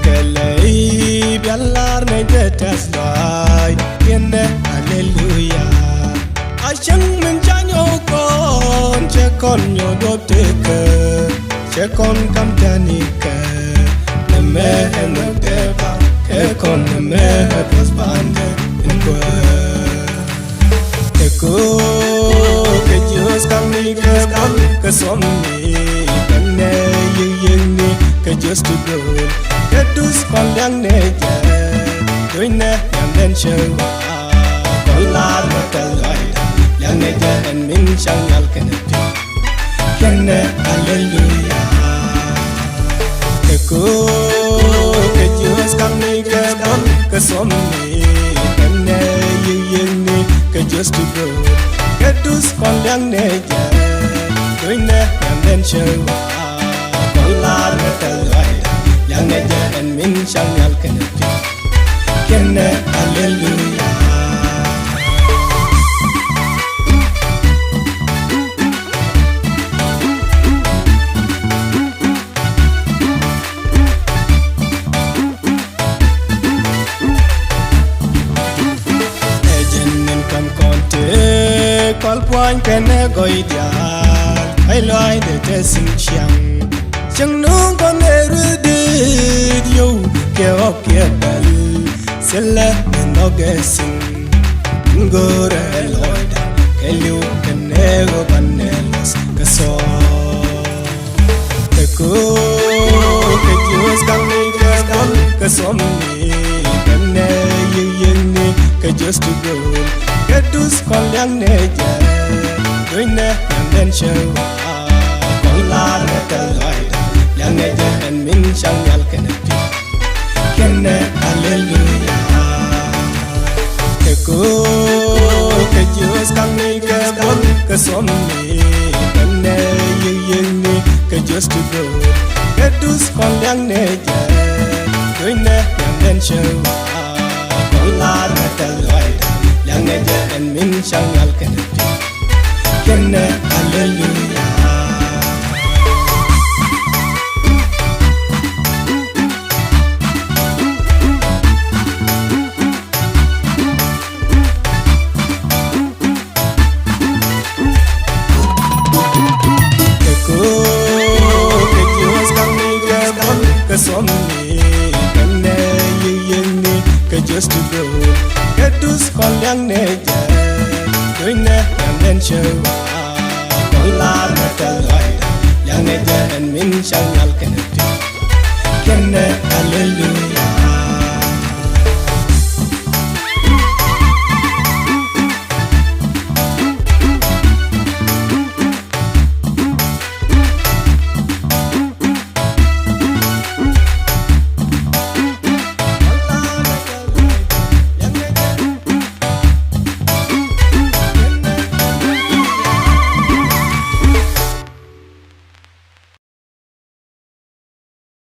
kelei biallar ne detas lai yenne hallelujah achang min chanyo kon che kon yo do teke che kon kam tanika ne me no deva ke kon ne me prosbande in kwa eko ke Dios kam ke somni ne yin ke just to go ke dus pandang ne ja doine yang den chewa kollar matalai yang ne ja en min changal kenati kenne hallelujah eko ke Dios kam ke somni ne yin ke just to go ke dus pandang ne ja doine yang den chewa kollar matalai yang ne ja en min changal kenati kenne hallelujah Qual point kene goidial ai loai de te sing chang nung con erude yo ke ok bel sele no guessing ngore loida ke liu kene go panelos ke so te ko ke Dios ke som ni kene yin ni ke just to go ke dus kon yang ne ja doine yang den chewa kollar matalai yang ne ja en min changal kenati kenne hallelujah eko ke Dios ke som ni kenne yin ni ke just to go ke dus kon yang ne ja doine yang den chewa kollar matalai yang ne ja en min changal kenati kenne hallelujah ke som ni kenne yin ni ke just to go ke dus kon yang ne ja doine yang den chewa kollar matalai yang ne ja en min changal kenati